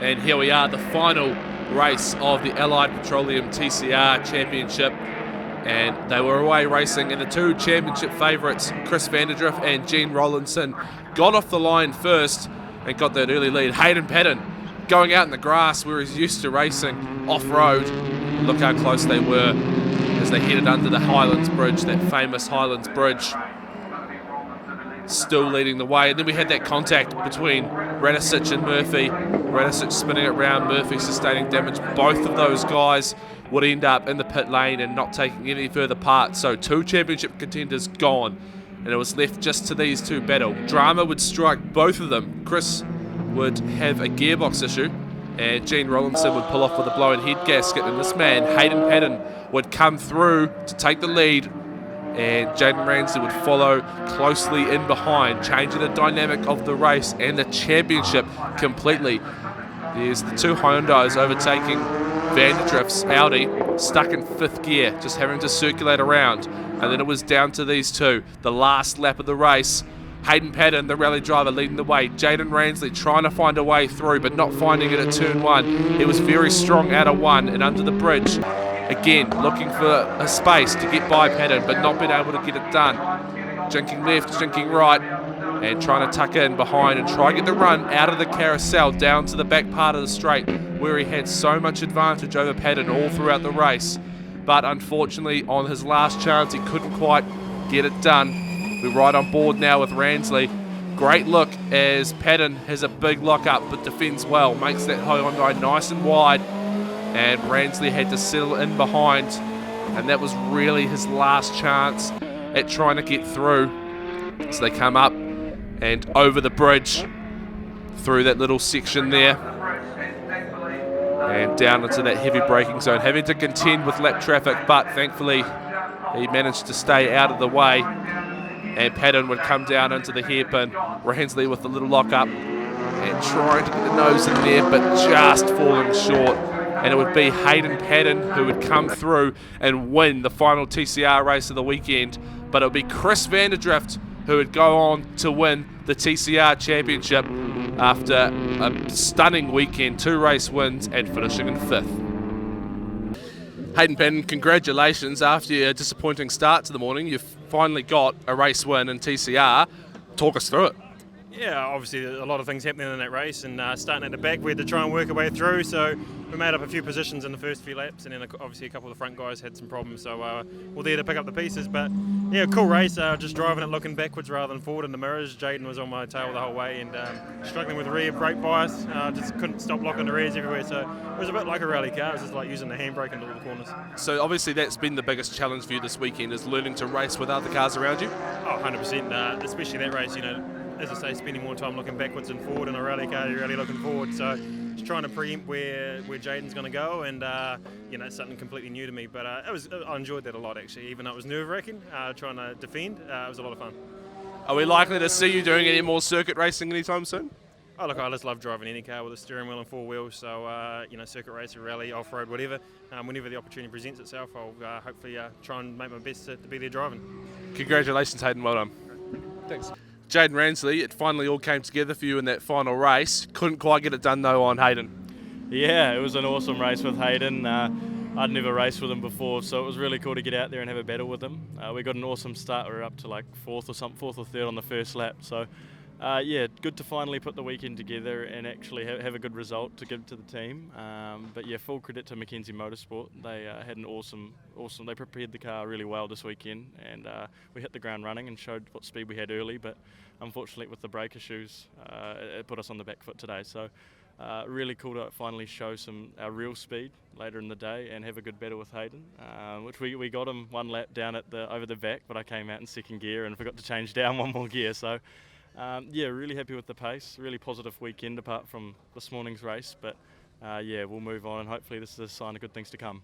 And here we are, the final race of the Allied Petroleum TCR Championship. And they were away racing, and the two championship favourites, Chris Vanderdrift and Gene Rollinson, got off the line first and got that early lead. Hayden Patton going out in the grass where he's used to racing off-road. Look how close they were as they headed under the Highlands Bridge, that famous Highlands Bridge. Still leading the way, and then we had that contact between Radicic and Murphy. Radicic spinning it round, Murphy sustaining damage. Both of those guys would end up in the pit lane and not taking any further part. So two championship contenders gone, and it was left just to these two battle. Drama would strike both of them. Chris would have a gearbox issue, and Gene Rollinson would pull off with a blown head gasket, and this man, Hayden Patton, would come through to take the lead, and Jaden Ransley would follow closely in behind, changing the dynamic of the race and the championship completely. There's the two Hyundais overtaking Vanderdrift's Audi, stuck in fifth gear, just having to circulate around. And then it was down to these two, the last lap of the race. Hayden Patton, the rally driver, leading the way. Jaden Ransley trying to find a way through, but not finding it at turn one. He was very strong out of one and under the bridge. Again, looking for a space to get by Patton, but not being able to get it done. Jinking left, jinking right, and trying to tuck in behind and try to get the run out of the carousel down to the back part of the straight, where he had so much advantage over Patton all throughout the race. But unfortunately, on his last chance, he couldn't quite get it done. We're right on board now with Ransley. Great look as Patton has a big lock-up, but defends well, makes that Hyundai nice and wide. And Ransley had to settle in behind, and that was really his last chance at trying to get through. So they come up and over the bridge through that little section there and down into that heavy braking zone, having to contend with lap traffic, but thankfully he managed to stay out of the way, and Patton would come down into the hairpin. Ransley with the little lock up and trying to get the nose in there, but just falling short. And it would be Hayden Patton who would come through and win the final TCR race of the weekend. But it would be Chris Vanderdrift who would go on to win the TCR Championship after a stunning weekend, 2 race wins and finishing in 5th. Hayden Patton, congratulations. After your disappointing start to the morning, you've finally got a race win in TCR. Talk us through it. Yeah, obviously a lot of things happening in that race, and starting at the back we had to try and work our way through, so we made up a few positions in the first few laps, and then obviously a couple of the front guys had some problems, so we're there to pick up the pieces. But yeah, cool race, just driving it looking backwards rather than forward in the mirrors. Jaden was on my tail the whole way and struggling with rear brake bias, just couldn't stop locking the rears everywhere, so it was a bit like a rally car. It was just like using the handbrake into all the corners. So obviously that's been the biggest challenge for you this weekend, is learning to race with other cars around you? Oh, 100%, especially that race, you know. As I say, spending more time looking backwards and forward in a rally car, you're really looking forward. So just trying to preempt where Jaden's going to go, and you know, it's something completely new to me. But I enjoyed that a lot actually, even though it was nerve-wracking. Trying to defend, it was a lot of fun. Are we likely to see you doing any more circuit racing anytime soon? Oh look, I just love driving any car with a steering wheel and 4 wheels. So you know, circuit racer, rally, off-road, whatever. Whenever the opportunity presents itself, I'll hopefully try and make my best to be there driving. Congratulations, Hayden. Well done. Thanks. Jaden Ransley, it finally all came together for you in that final race. Couldn't quite get it done though on Hayden. Yeah, it was an awesome race with Hayden. I'd never raced with him before, so it was really cool to get out there and have a battle with him. We got an awesome start. We were up to like fourth or 3rd on the first lap. So yeah, good to finally put the weekend together and actually have a good result to give to the team. But yeah, full credit to Mackenzie Motorsport. They had an awesome. They prepared the car really well this weekend, and we hit the ground running and showed what speed we had early. But unfortunately, with the brake issues, it put us on the back foot today. So really cool to finally show our real speed later in the day and have a good battle with Hayden, which we got him one lap down over the back, but I came out in 2nd gear and forgot to change down one more gear. So yeah, really happy with the pace. Really positive weekend apart from this morning's race, but yeah, we'll move on and hopefully this is a sign of good things to come.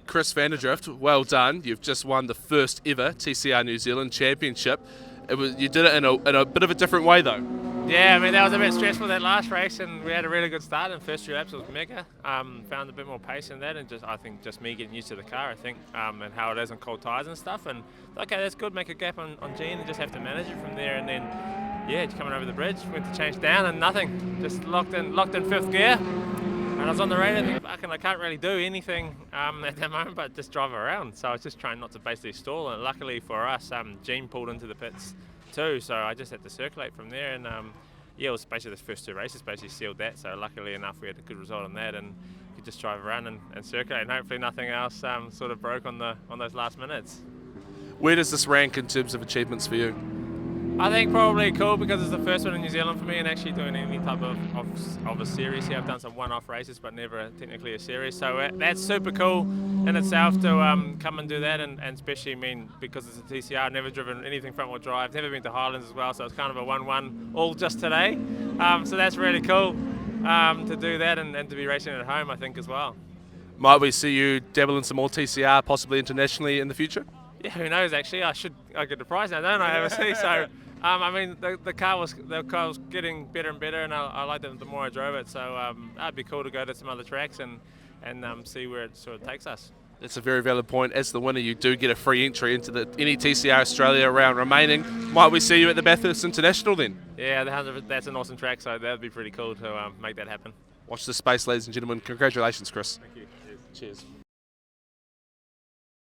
Chris Vanderdrift, well done. You've just won the first ever TCR New Zealand Championship. You did it in a bit of a different way though. Yeah, I mean, that was a bit stressful that last race, and we had a really good start in the first 2 laps. It was mega. Found a bit more pace in that, and I think just me getting used to the car, and how it is on cold tyres and stuff. And okay, that's good. Make a gap on Gene and just have to manage it from there. And then yeah, just coming over the bridge, went to change down and nothing. Just locked in 5th gear. And I was on the radio thinking, fucking, I can't really do anything at that moment but just drive around. So I was just trying not to basically stall, and luckily for us, Gene pulled into the pits too, so I just had to circulate from there, and yeah, it was basically the first 2 races basically sealed that, so luckily enough we had a good result on that and could just drive around and circulate, and hopefully nothing else sort of broke on those last minutes. Where does this rank in terms of achievements for you? I think probably cool because it's the first one in New Zealand for me, and actually doing any type of a series here. I've done some one-off races, but never technically a series. So that's super cool in itself to come and do that, and especially because it's a TCR. I've never driven anything front-wheel drive, never been to Highlands as well, so it's kind of a 1-1 all just today. So that's really cool to do that and to be racing at home, I think, as well. Might we see you dabble in some more TCR, possibly internationally in the future? Yeah, who knows? Actually, I get the prize now, don't I? Overseas, so. I mean, the car was getting better and better, and I liked it the more I drove it. So it'd be cool to go to some other tracks and see where it sort of takes us. That's a very valid point. As the winner, you do get a free entry into any TCR Australia round remaining. Might we see you at the Bathurst International then? Yeah, that's an awesome track, so that'd be pretty cool to make that happen. Watch the space, ladies and gentlemen. Congratulations, Chris. Thank you. Cheers.